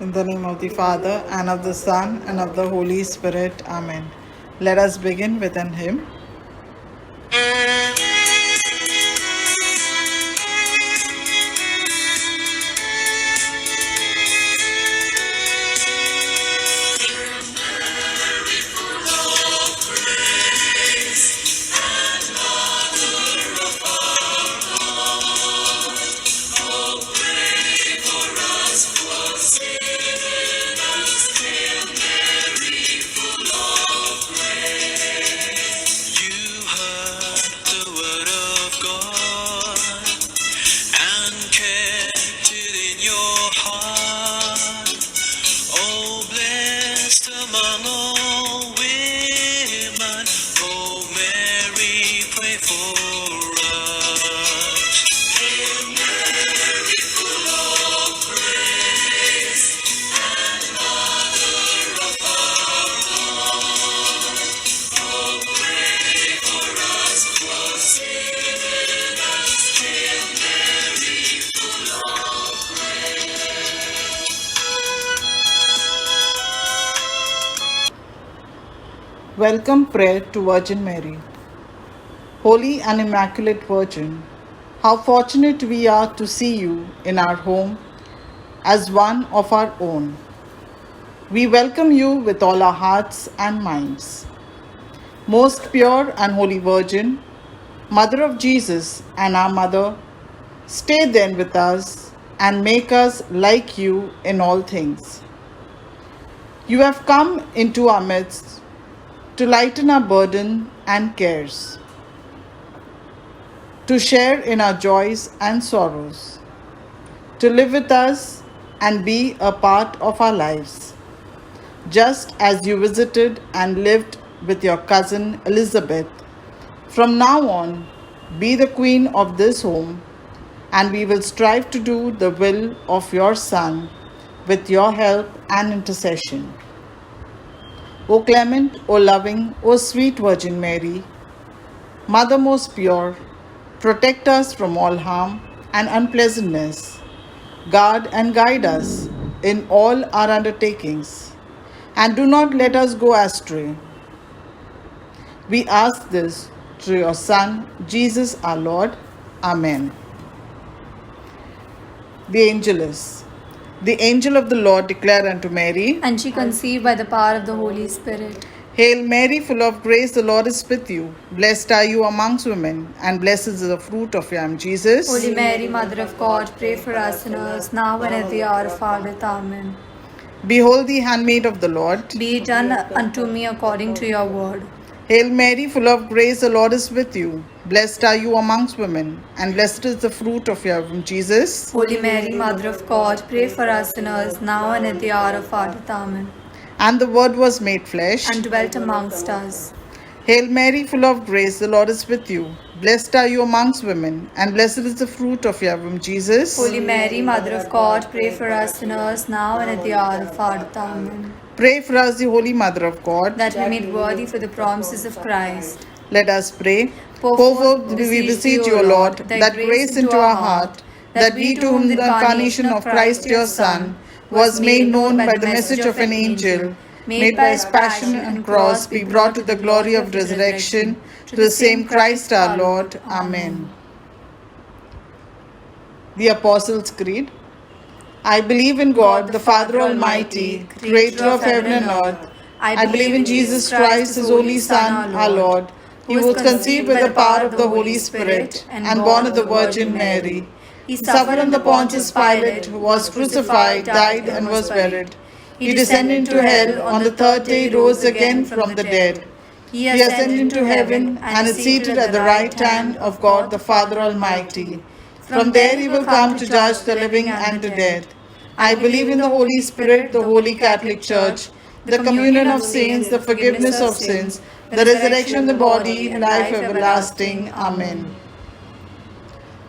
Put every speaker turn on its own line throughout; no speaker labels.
In the name of the Father, and of the Son, and of the Holy Spirit. Amen. Let us begin with an hymn. Welcome prayer to Virgin Mary. Holy and Immaculate Virgin, how fortunate we are to see you in our home as one of our own. We welcome you with all our hearts and minds. Most pure and holy Virgin, Mother of Jesus and our Mother, stay then with us and make us like you in all things. You have come into our midst to lighten our burden and cares, to share in our joys and sorrows, to live with us and be a part of our lives, just as you visited and lived with your cousin Elizabeth. From now on, be the queen of this home, and we will strive to do the will of your Son with your help and intercession. O clement, O loving, O sweet Virgin Mary, Mother most pure, protect us from all harm and unpleasantness. Guard and guide us in all our undertakings, and do not let us go astray. We ask this through your Son, Jesus our Lord. Amen. The Angelus. The angel of the Lord declared unto Mary,
and she conceived by the power of the Holy Spirit.
Hail Mary, full of grace, the Lord is with you. Blessed are you amongst women, and blessed is the fruit of your womb, Jesus.
Holy Mary, Mother of God, pray for us sinners, now and at the hour of our death. Amen.
Behold the handmaid of the Lord.
Be it done unto me according to your word.
Hail Mary, full of grace, the Lord is with you. Blessed are you amongst women, and blessed is the fruit of your womb, Jesus.
Holy Mary, Mother of God, pray for us sinners, now and at the hour of our death. Amen.
And the Word was made flesh,
and dwelt amongst us.
Hail Mary, full of grace, the Lord is with you. Blessed are you amongst women, and blessed is the fruit of your womb, Jesus.
Holy Mary, Mother of God, pray for us sinners, now and at the hour of our death. Amen.
Pray for us, the Holy Mother of God,
that we may be worthy for the promises of Christ.
Let us pray.
Pour
forth, we beseech you, O Lord, that grace into our heart, that we to whom the incarnation of Christ your Son was made known by the message of an angel, made by his passion and cross, be brought to the glory of resurrection, to the same Christ our Lord. Amen. The Apostles' Creed. I believe in God, the Father Almighty, creator of heaven and earth. I believe in Jesus Christ, his only Son, our Lord, who was conceived by the power of the Holy Spirit and born of the Virgin Mary. He suffered under Pontius Pilate, was crucified, died, and was buried. He descended into hell. On the third day, rose again from the dead. He ascended into heaven and is seated at the right hand of God, the Father Almighty. From there he will come to judge the living and the dead. I believe in the Holy Spirit, the Holy Catholic Church, the communion of saints, the forgiveness of sins, the resurrection of the body, life everlasting. Amen.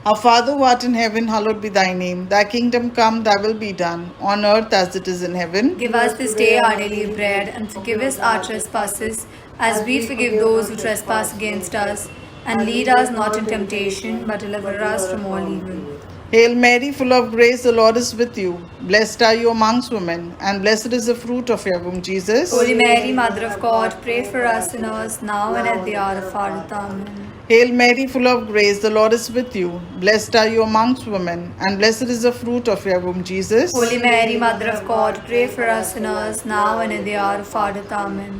Our Father who art in heaven, hallowed be thy name. Thy kingdom come, thy will be done, on earth as it is in heaven.
Give us this day our daily bread, and forgive us our trespasses, as we forgive those who trespass against us. And lead us not in temptation, but deliver us from all evil.
Hail Mary, full of grace, the Lord is with you. Blessed are you amongst women, and blessed is the fruit of your womb, Jesus.
Holy Mary, Mother of God, pray for us sinners, now and at the hour of our death. Amen.
Hail Mary, full of grace, the Lord is with you. Blessed are you amongst women, and blessed is the fruit of your womb, Jesus.
Holy Mary, Mother of God, pray for us sinners, now and at the hour of our death. Amen.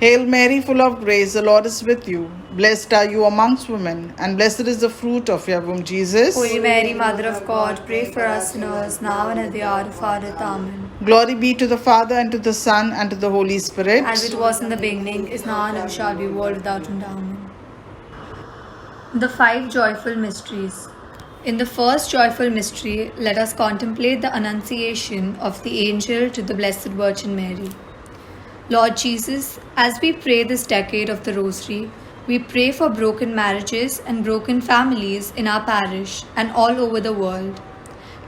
Hail Mary, full of grace, the Lord is with you. Blessed are you amongst women, and blessed is the fruit of your womb, Jesus.
Holy Mary, Mother of God, pray for us sinners, now and at the hour of our death. Amen.
Glory be to the Father, and to the Son, and to the Holy Spirit.
As it was in the beginning, is now, and ever shall be, world without end. Amen. The five joyful mysteries. In the first joyful mystery, let us contemplate the Annunciation of the angel to the Blessed Virgin Mary. Lord Jesus, as we pray this decade of the Rosary, we pray for broken marriages and broken families in our parish and all over the world.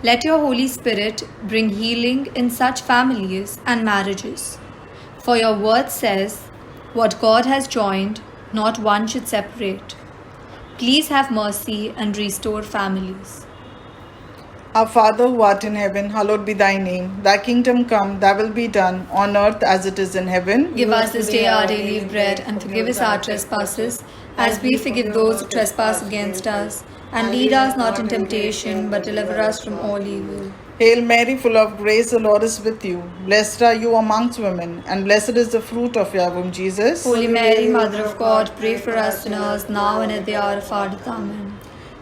Let your Holy Spirit bring healing in such families and marriages. For your word says, "What God has joined, not one should separate." Please have mercy and restore families.
Our Father who art in heaven, hallowed be thy name. Thy kingdom come, thy will be done, on earth as it is in heaven.
Give us this day our daily bread, and forgive us our trespasses, as we forgive those who trespass against us. And lead us not in temptation, but deliver us from all evil.
Hail Mary, full of grace, the Lord is with you. Blessed are you amongst women, and blessed is the fruit of your womb, Jesus.
Holy Mary, Mother of God, pray for us sinners, now and at the hour of our death. Amen.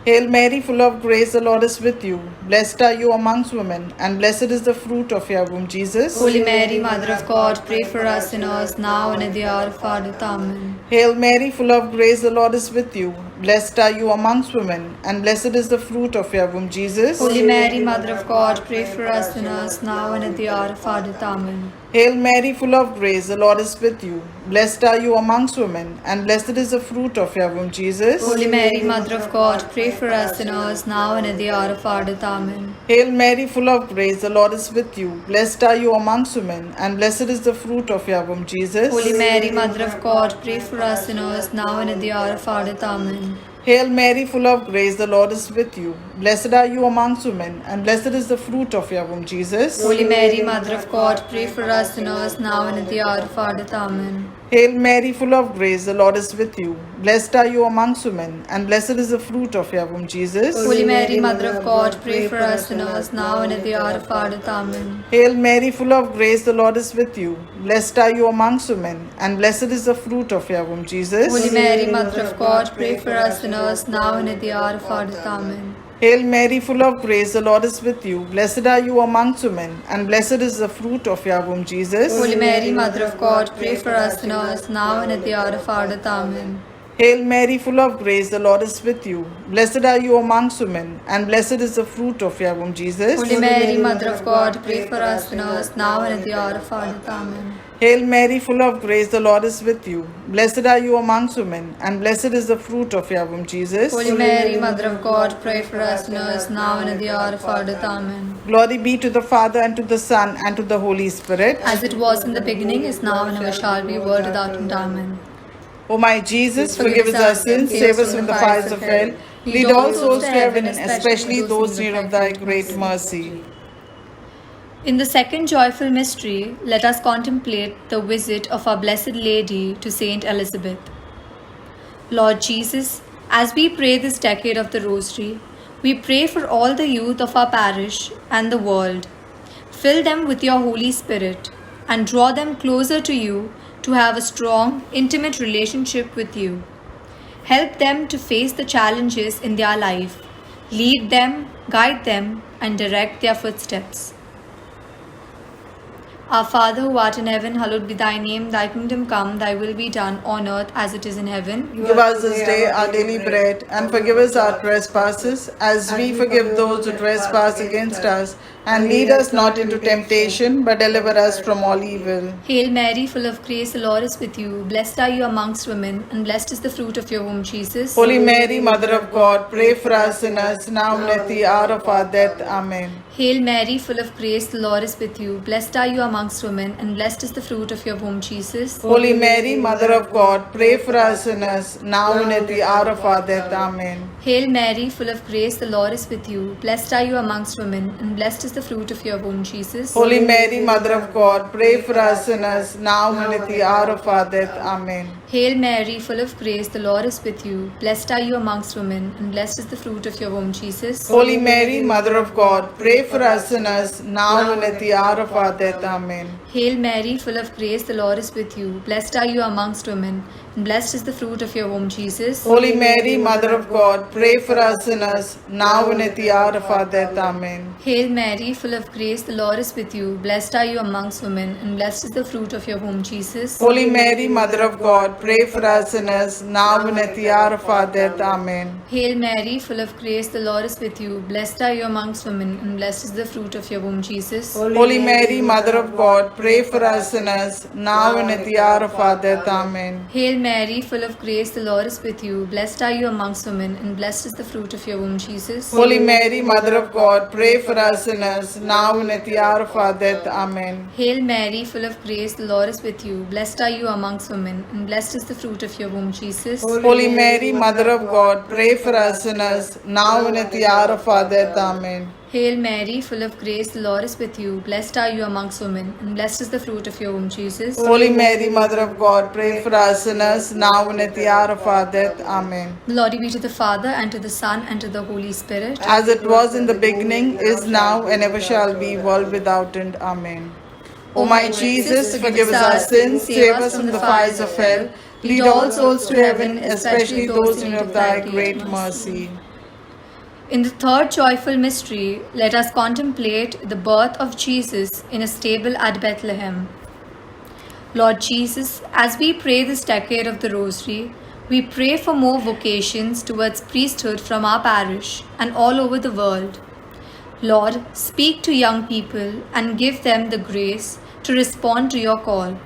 Hail Mary, full of grace, the Lord is with you. Blessed are you amongst women, and blessed is the fruit of your womb, Jesus.
Holy Mary, Mother of God, pray for us sinners, now and at the hour of our death. Amen.
Hail Mary, full of grace, the Lord is with you. Blessed are you amongst women, and blessed is the fruit of your womb, Jesus.
Holy Mary, Mother of God, pray for us sinners, now and at the hour of our death. Amen.
Hail Mary, full of grace, the Lord is with you. Blessed are you amongst women, and blessed is the fruit of your womb, Jesus.
Holy Mary, Mother of God, pray for us sinners, now and at the hour of our death. Amen.
Hail Mary, full of grace, the Lord is with you. Blessed are you amongst women, and blessed is the fruit of your womb, Jesus.
Holy Mary, Mother of God, pray for us sinners, now and at the hour of our death. Amen.
Hail Mary, full of grace, the Lord is with you. Blessed are you amongst women, and blessed is the fruit of your womb, Jesus.
Holy Mary, Mother of God, pray for us sinners, now and at the hour of our death. Amen.
Hail Mary, full of grace, the Lord is with you. Blessed are you amongst women, and blessed is the fruit of your womb, Jesus.
Holy Mary, Mother of God, pray for us sinners, now and at the hour of our death. Amen.
Hail Mary, full of grace, the Lord is with you. Blessed are you amongst women, and blessed is the fruit of your womb, Jesus.
Holy Mary, Mother of God, pray for us sinners, now and at the hour of our death. Amen.
Hail Mary, full of grace, the Lord is with you. Blessed are you amongst women, and blessed is the fruit of your womb, Jesus.
Holy Mary, Mother of God, pray for us sinners, now and at the hour of our death. Amen.
Hail Mary, full of grace, the Lord is with you. Blessed are you amongst women, and blessed is the fruit of your womb, Jesus.
Holy Mary, Mother of God, pray for us sinners, now and at the hour of our death. Amen.
Hail Mary, full of grace, the Lord is with you. Blessed are you amongst women, and blessed is the fruit of your womb, Jesus.
Holy Mary, Mother of God, pray for us sinners, now and at the hour of our death. Amen.
Glory be to the Father, and to the Son, and to the Holy Spirit.
As it was in the beginning, is now, and ever shall be, world without end. Amen.
O my Jesus, forgive us our sins, save us from the fires of hell. Lead all souls to heaven, and especially those in need of thy great mercy.
In the second joyful mystery, let us contemplate the visit of our Blessed Lady to Saint Elizabeth. Lord Jesus, as we pray this decade of the Rosary, we pray for all the youth of our parish and the world. Fill them with your Holy Spirit and draw them closer to you to have a strong, intimate relationship with you. Help them to face the challenges in their life. Lead them, guide them, and direct their footsteps. Our Father who art in heaven, hallowed be thy name. Thy kingdom come, thy will be done on earth as it is in heaven.
Give us this day our daily bread, and forgive us our trespasses, as we forgive those who trespass against us. And lead us not into temptation, but deliver us from all evil.
Hail Mary, full of grace, the Lord is with you. Blessed are you amongst women, and blessed is the fruit of your womb, Jesus.
Holy Mary, Mother of God, pray for us sinners, now and at the hour of our death. Amen.
Hail Mary, full of grace, the Lord is with you. Blessed are you amongst women, and blessed is the fruit of your womb, Jesus.
Holy Mary, Mother of God, pray for us sinners, now and at the hour of our death. Amen.
Hail Mary, full of grace, the Lord is with you. Blessed are you amongst women, and blessed is the fruit of your womb, Jesus.
Holy Mary, Mother of God, pray for us sinners, now and at the hour of our death. Amen.
Hail Mary, full of grace, the Lord is with you. Blessed are you amongst women, and blessed is the fruit of your womb, Jesus.
Holy Mary, Mother of God, pray for us sinners, now and at the hour of our death. Amen.
Hail Mary, full of grace, the Lord is with you. Blessed are you amongst women, and blessed is the fruit of your womb, Jesus.
Holy Mary, Mother of God, pray for us sinners, now and at the hour of our death. Amen.
Hail Mary, full of grace, the Lord is with you. Blessed are you amongst women, and blessed is the fruit of your womb, Jesus.
Holy Mary, Mother of God, pray for us sinners, now and at the hour of our death. Amen.
Hail Mary, full of grace, the Lord is with you. Blessed are you amongst women, and blessed is the fruit of your womb, Jesus.
Holy Mary, Mother of God, pray for us sinners, now and at the hour of our death. Amen.
Hail Mary, full of grace, the Lord is with you. Blessed are you amongst women, and blessed is the fruit of your womb, Jesus.
Holy Mary, Mother of God, pray for us sinners, now and at the hour of our death. Amen.
Hail Mary, full of grace, the Lord is with you. Blessed are you amongst women, and blessed is the fruit of your womb, Jesus.
Holy Mary, Mother of God, pray for us sinners, now and at the hour of our death. Amen.
Hail Mary, full of grace, the Lord is with you. Blessed are you amongst women, and blessed is the fruit of your womb, Jesus.
Holy Mary, Mother of God, pray for us sinners, now and at the hour of our death. Amen.
Glory be to the Father, and to the Son, and to the Holy Spirit.
As it was in the beginning, is now, and ever shall be, world without end. Amen. O my Jesus, forgive us our sins, save us from the fires of hell, lead all souls to heaven, especially those in need of thy great mercy.
In the third joyful mystery, let us contemplate the birth of Jesus in a stable at Bethlehem. Lord Jesus, as we pray this decade of the Rosary, we pray for more vocations towards priesthood from our parish and all over the world. Lord, speak to young people and give them the grace to respond to your call.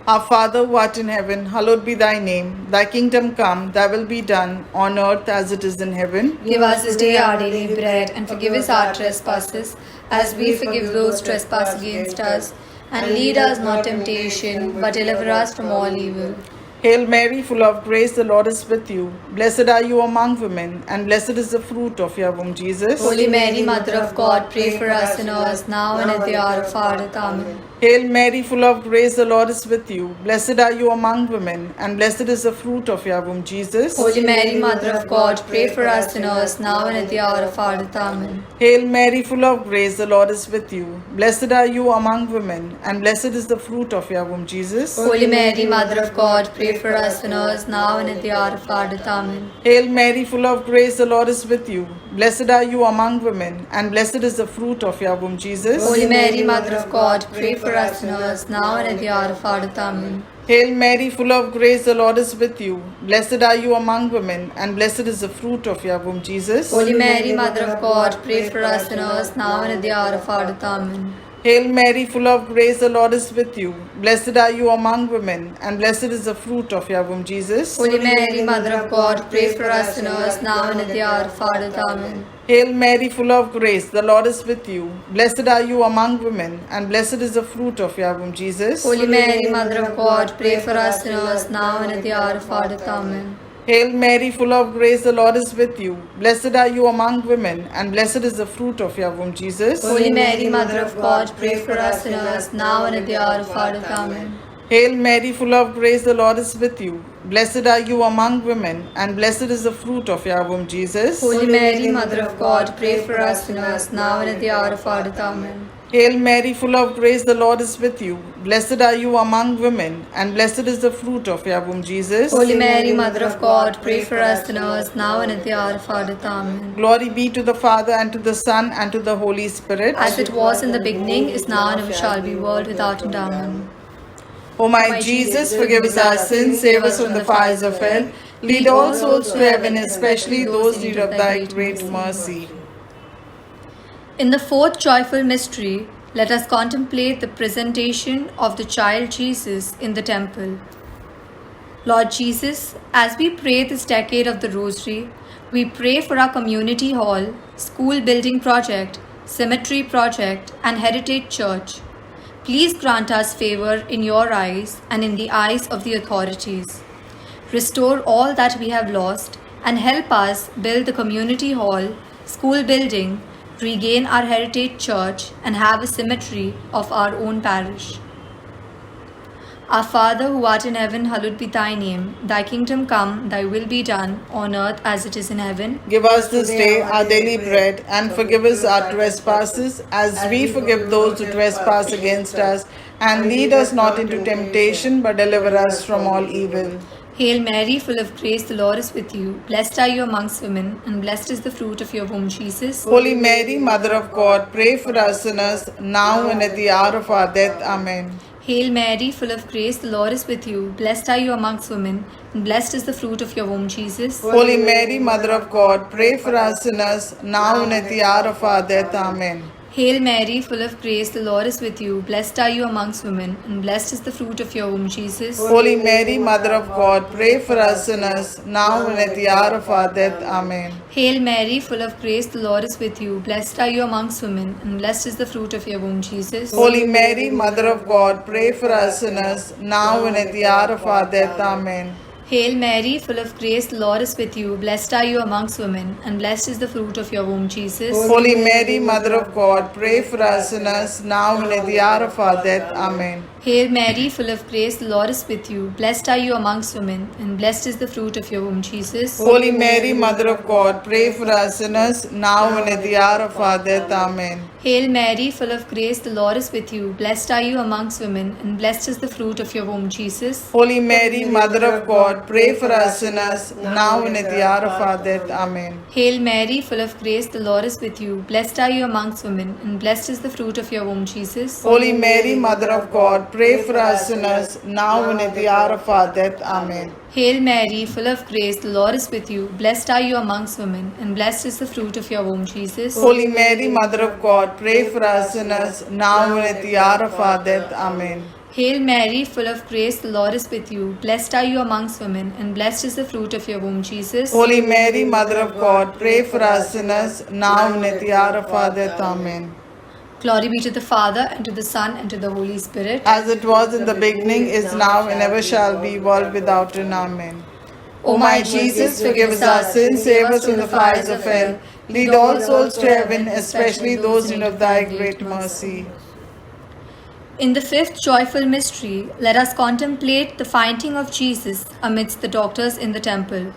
Our Father who art in heaven, hallowed be thy name. Thy kingdom come, thy will be done, on earth as it is in heaven.
Give us this day our daily bread, and forgive us our trespasses, as we forgive those who trespass against us. And lead us not to temptation, but deliver us from all evil.
Hail Mary, full of grace, the Lord is with you. Blessed are you among women, and blessed is the fruit of your womb, Jesus.
Holy Mary, Mother of God, pray for us sinners, now and at the hour of our death. Amen.
Hail Mary, full of grace, the Lord is with you. Blessed are you among women, and blessed is the fruit of your womb, Jesus.
Holy Mary, Mother of God, pray for us sinners, now and at the hour of our death. Amen.
Hail Mary, full of grace, the Lord is with you. Blessed are you among women, and blessed is the fruit of your womb, Jesus.
Holy Mary, Mother of God, pray for us sinners, now and at the hour of our death. Amen.
Hail Mary, full of grace, the Lord is with you. Blessed are you among women, and blessed is the fruit of your womb, Jesus.
Holy Mary, Mother of God, pray for us sinners, now and at the hour of our death. Amen.
Hail Mary, full of grace, the Lord is with you. Blessed are you among women, and blessed is the fruit of your womb, Jesus.
Holy Mary, Mother of God, pray for us sinners, now and at the hour of our death. Amen.
Hail Mary, full of grace, the Lord is with you. Blessed are you among women, and blessed is the fruit of your womb, Jesus.
Holy Mary, Mother of God, pray for us sinners, now and at the hour of our death. Amen.
Hail Mary, full of grace, the Lord is with you. Blessed are you among women, and blessed is the fruit of your womb, Jesus.
Holy Mary, Mother of God, pray for us sinners, now and at the hour of our death. Amen.
Hail Mary, full of grace, the Lord is with you. Blessed are you among women, and blessed is the fruit of your womb, Jesus.
Holy Mary, Mother of God, pray for us sinners, now and at the hour of our death. Amen.
Hail Mary, full of grace, the Lord is with you. Blessed are you among women, and blessed is the fruit of your womb, Jesus.
Holy Mary, Mother of God, pray for us sinners, now and at the hour of our death. Amen.
Hail Mary, full of grace, the Lord is with you. Blessed are you among women, and blessed is the fruit of your womb, Jesus.
Holy Mary, Mother of God, pray for us sinners, now and at the hour of our death. Amen.
Glory be to the Father, and to the Son, and to the Holy Spirit.
As it was in the beginning, is now, and ever shall be, world without end. Amen.
O my Jesus, forgive us our sins, save us from the fires of hell. Lead all souls to heaven, especially those in need of thy great mercy.
In the fourth joyful mystery, let us contemplate the presentation of the child Jesus in the temple. Lord Jesus, as we pray this decade of the Rosary, we pray for our community hall, school building project, cemetery project, and heritage church. Please grant us favor in your eyes and in the eyes of the authorities. Restore all that we have lost and help us build the community hall, school building, regain our heritage church, and have a cemetery of our own parish. Our Father who art in heaven, hallowed be thy name. Thy kingdom come, thy will be done, on earth as it is in heaven.
Give us this day our daily bread, and forgive us our trespasses, as we forgive those who trespass against us. And lead us not into temptation, but deliver us from all evil.
Hail Mary, full of grace, the Lord is with you. Blessed are you amongst women, and blessed is the fruit of your womb, Jesus.
Holy Mary, Mother of God, pray for us sinners, now and at the hour of our death. Amen.
Hail Mary, full of grace, the Lord is with you. Blessed are you amongst women, and blessed is the fruit of your womb, Jesus.
Holy Mary, Mother of God, pray for us sinners, now and at the hour of our death. Amen.
Hail Mary, full of grace, the Lord is with you. Blessed are you amongst women, and blessed is the fruit of your womb, Jesus.
Holy Mary, Mother of God, pray for us sinners, now and at the hour of our death. Amen.
Hail Mary, full of grace, the Lord is with you. Blessed are you amongst women, and blessed is the fruit of your womb, Jesus.
Holy Mary, Mother of God, pray for us sinners, now and at the hour of our death. Amen.
Hail Mary, full of grace, the Lord is with you. Blessed are you amongst women, and blessed is the fruit of your womb, Jesus.
Holy Mary, Mother of God, pray for us sinners, now and at the hour of our death. Amen.
Hail Mary, full of grace, the Lord is with you. Blessed are you amongst women, and blessed is the fruit of your womb, Jesus.
Holy Mary, Mother of God, pray for us sinners, now and at the hour of our death. Amen.
Hail Mary, full of grace, the Lord is with you. Blessed are you amongst women, and blessed is the fruit of your womb, Jesus.
Holy Mary, Mother of God, pray for us sinners, now and at the hour of our death. Amen.
Hail Mary, full of grace, the Lord is with you. Blessed are you amongst women, and blessed is the fruit of your womb, Jesus.
Holy Mary, Mother of God, pray for us sinners, now and at the hour of our death. Amen.
Hail Mary, full of grace, the Lord is with you. Blessed are you amongst women, and blessed is the fruit of your womb, Jesus.
Holy Mary, Mother of God, pray for us sinners, now and at the hour of our death. Amen.
Hail Mary, full of grace, the Lord is with you. Blessed are you amongst women, and blessed is the fruit of your womb, Jesus.
Holy Mary, Mother of God, pray for us sinners, now and at the hour of our death. Amen.
Glory be to the Father, and to the Son, and to the Holy Spirit.
As it was in the beginning, is now, and ever shall be, world without end. Amen. O my Jesus, forgive us our sins, save us from the fires of hell. Lead all souls to heaven, especially those in need of thy great mercy.
In the fifth joyful mystery, let us contemplate the finding of Jesus amidst the doctors in the temple.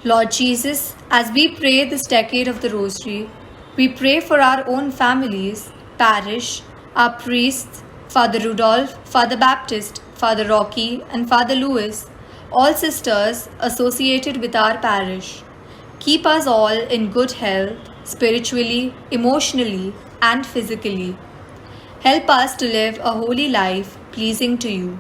Lord Jesus, as we pray this decade of the Rosary, we pray for our own families, parish, our priests, Father Rudolph, Father Baptist, Father Rocky, and Father Louis, all sisters associated with our parish. Keep us all in good health, spiritually, emotionally, and physically. Help us to live a holy life pleasing to you.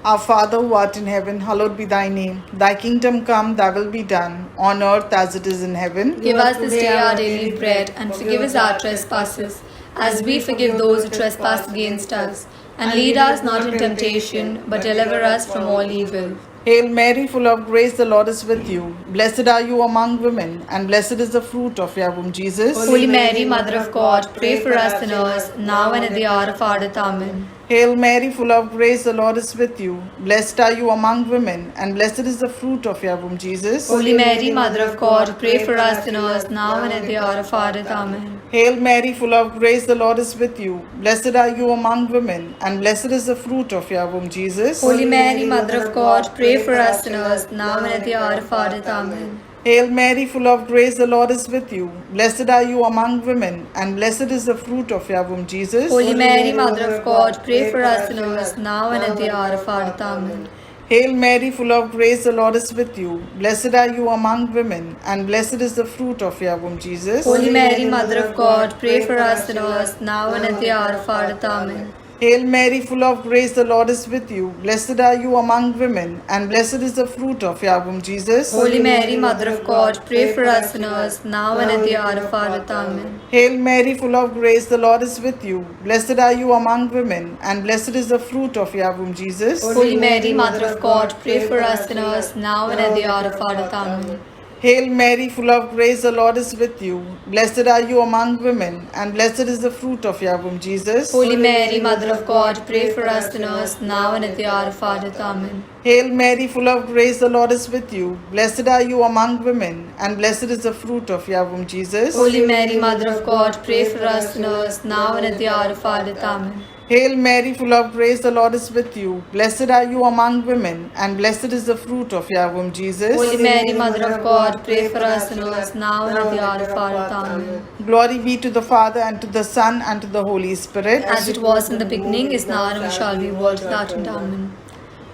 Our Father who art in heaven, hallowed be thy name. Thy kingdom come, thy will be done, on earth as it is in heaven.
Give us this day our daily bread, and forgive us our trespasses, as we forgive those who trespass against us. And lead us not in temptation, but deliver us from all evil.
Hail Mary, full of grace, the Lord is with you. Blessed are you among women, and blessed is the fruit of your womb, Jesus.
Holy Mary, Mother of God, pray for us sinners, now and at the hour of our death. Amen.
Hail Mary, full of grace, the Lord is with you. Blessed are you among women, and blessed is the fruit of your womb, Jesus.
Holy Mary, Mother of God, pray for us sinners, now and at the hour of our death. Amen.
Hail Mary, full of grace, the Lord is with you. Blessed are you among women, and blessed is the fruit of your womb, Jesus.
Holy Mary, Mother of God, pray for us sinners, now and at the hour of our death. Amen.
Hail Mary, full of grace, the Lord is with you. Blessed are you among women, and blessed is the fruit of your womb, Jesus.
Holy Mary, Mother of God, pray for us sinners, now and at the hour of our death. Amen.
Hail Mary, full of grace, the Lord is with you. Blessed are you among women, and blessed is the fruit of your womb, Jesus.
Holy Mary, Mother of God, pray for us sinners, now and at the hour of our death. Amen.
Hail Mary, full of grace, the Lord is with you. Blessed are you among women, and blessed is the fruit of your womb, Jesus.
Holy Mary, Mother of God, pray for us sinners, now and at the hour of our death. Amen.
Hail Mary, full of grace, the Lord is with you. Blessed are you among women, and blessed is the fruit of your womb, Jesus.
Holy Mary, Mother of God, pray for us sinners, now and at the hour of our death. Amen.
Hail Mary, full of grace, the Lord is with you. Blessed are you among women, and blessed is the fruit of your womb, Jesus.
Holy Mary, Mother of God, pray for us sinners, now and at the hour of our death. Amen.
Hail Mary, full of grace, the Lord is with you. Blessed are you among women, and blessed is the fruit of your womb, Jesus.
Holy Mary, Mother of God, pray for us sinners, now and at the hour of our death. Amen.
Hail Mary, full of grace, the Lord is with you. Blessed are you among women, and blessed is the fruit of your womb, Jesus.
Holy Mary, Mother of God, pray for us sinners, now and at the hour of our death. Amen.
Glory be to the Father, and to the Son, and to the Holy Spirit.
As it was in the beginning, is now, and ever shall be, world without end. Amen.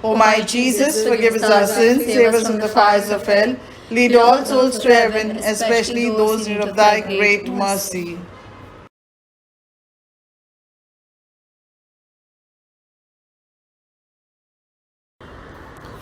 O my Jesus, forgive us our sins, save us from the fires of hell. Lead all souls to heaven, especially those in need of thy great mercy.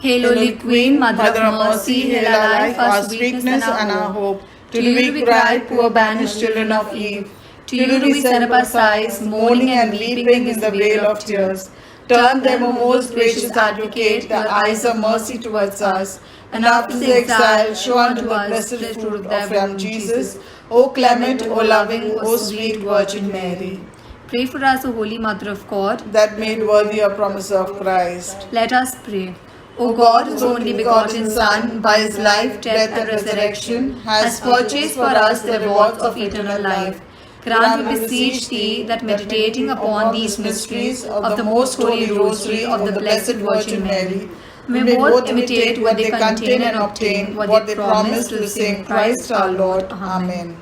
Hail, Holy Queen, Mother of Mercy, hail our life, our sweetness, and our hope.
To you we cry, poor banished children of Eve.
To you do we send up our sighs, mourning and weeping in the vale of tears.
Turn them, O most gracious Advocate, the eyes of mercy towards us, and after the exile, show unto the blessed fruit of your womb, Jesus. O clement, O loving, O sweet Virgin Mary,
Pray for us, O Holy Mother of God,
that made worthy a promise of Christ.
let us pray. O God, whose only begotten Son, by his life, death, and resurrection, has purchased for us the rewards of eternal life, grant, we beseech thee, that meditating upon these mysteries of the most holy rosary of the Blessed Virgin Mary, may both imitate what they contain and obtain what they promise to the same Christ our Lord. Amen.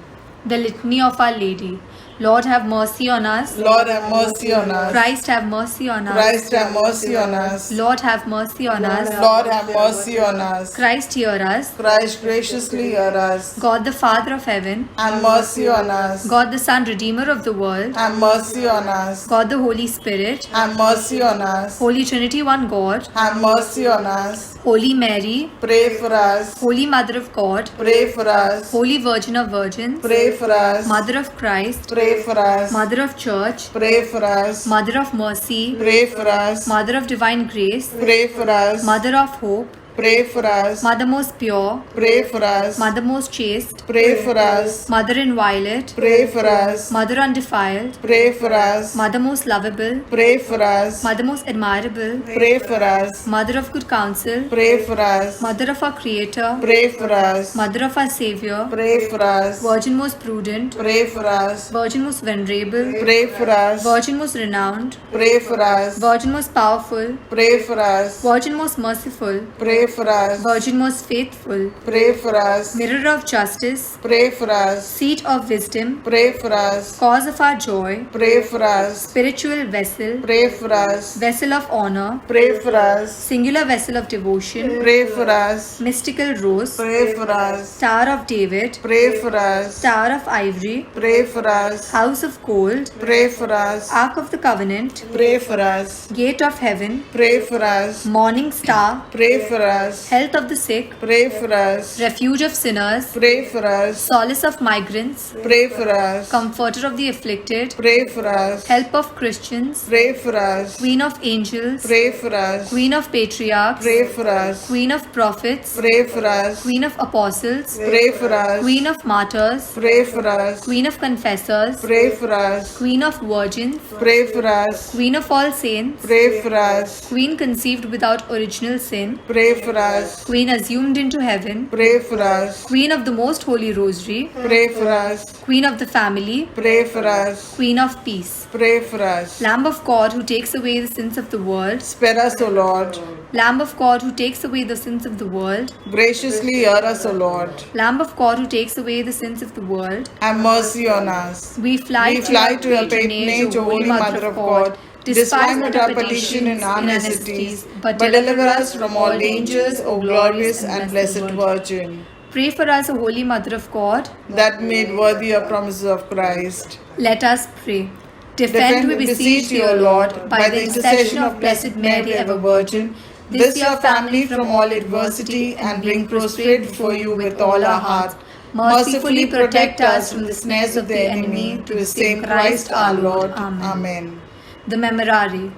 The Litany of Our Lady. Lord, have mercy on us.
Lord, have mercy on us.
Christ, have mercy on us.
Christ, have mercy on us.
Lord, have mercy on us.
Lord, have mercy on us.
Christ, hear us.
Christ, graciously hear us.
God, the Father of heaven.
Have mercy on us.
God, the Son, Redeemer of the world.
Have mercy on us.
God, the Holy Spirit.
Have mercy on us.
Holy Trinity, one God.
Have mercy on us.
Holy Mary.
Pray for us.
Holy Mother of God.
Pray for us.
Holy Virgin of Virgins.
Pray for us.
Mother of Christ.
Pray for us.
Mother of Church.
Pray for us.
Mother of Mercy.
Pray for us.
Mother of Divine Grace.
Pray for us.
Mother of Hope.
Pray for us.
Mother most pure.
Pray for us.
Mother most chaste.
Pray for us.
Mother inviolate.
Pray for us.
Mother undefiled.
Pray for us.
Mother most lovable.
Pray for us.
Mother most admirable.
Pray for us.
Mother of good counsel.
Pray for us.
Mother of our Creator.
Pray for us.
Mother of our Savior.
Pray for us.
Virgin most prudent.
Pray for us.
Virgin most venerable.
Pray for us.
Virgin most renowned.
Pray for us.
Virgin most powerful.
Pray for us.
Virgin most merciful.
Pray for us.
Virgin most faithful.
Pray for us.
Mirror of justice.
Pray for us.
Seat of wisdom.
Pray for us.
Cause of our joy.
Pray for us.
Spiritual vessel.
Pray for us.
Vessel of honor.
Pray for us.
Singular vessel of devotion.
Pray for us.
Mystical rose.
Pray for us.
Tower of David.
Pray for us.
Tower of ivory.
Pray for us.
House of gold.
Pray for us.
Ark of the covenant.
Pray for us.
Gate of heaven.
Pray for us.
Morning star.
Pray for us.
Health of the sick.
Pray for us.
Refuge of sinners.
Pray for us.
Solace of migrants.
Pray for us.
Comforter of the afflicted.
Pray for us.
Help of Christians.
Pray for us.
Queen of angels.
Pray for us.
Queen of patriarchs.
Pray for us.
Queen of prophets.
Pray for us.
Queen of apostles.
Pray for us.
Queen of martyrs.
Pray for us.
Queen of confessors.
Pray for us.
Queen of virgins.
Pray for us.
Queen of all saints.
Pray for us.
Queen conceived without original sin.
Pray for us.
Queen assumed into heaven.
Pray for us.
Queen of the most holy rosary.
Pray for us.
Queen of the family.
Pray for us.
Queen of peace.
Pray for us.
Lamb of God who takes away the sins of the world.
Spare us, O Lord.
Lamb of God who takes away the sins of the world.
Graciously hear us, O Lord.
Lamb of God who takes away the sins of the world.
Have mercy on us.
We fly
to your patronage, O Holy Mother of God. Despise not our petition in our necessities, but deliver us from all dangers, O glorious and blessed Virgin,
Pray for us, O Holy Mother of God.
that made worthy a promise of Christ.
Let us pray. Defend, we beseech thee, O Lord, by the intercession of Blessed Mary, ever Virgin, this your family from all adversity, and bring prostrate before you with all our heart. Mercifully protect us from the snares of the enemy, through the same Christ our Lord. Amen. The Memorare.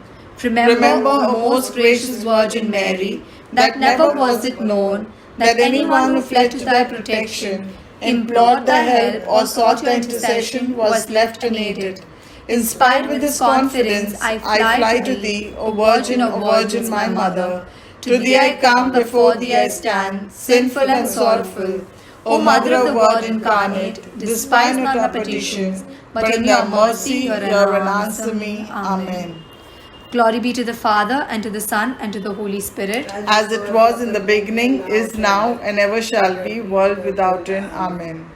Remember, O most gracious Virgin Mary, that never was it known that anyone who fled to thy protection, implored thy help, or sought thy intercession was left unaided. Inspired with this confidence, I fly to thee, O Virgin of Virgins, my Mother. To thee I come, before thee I stand, sinful and sorrowful. O Mother of the Word incarnate, despise not our petitions, but in your mercy hear and answer me. Amen.
Glory be to the Father, and to the Son, and to the Holy Spirit.
As it was in the beginning, is now, and ever shall be, world without end. Amen.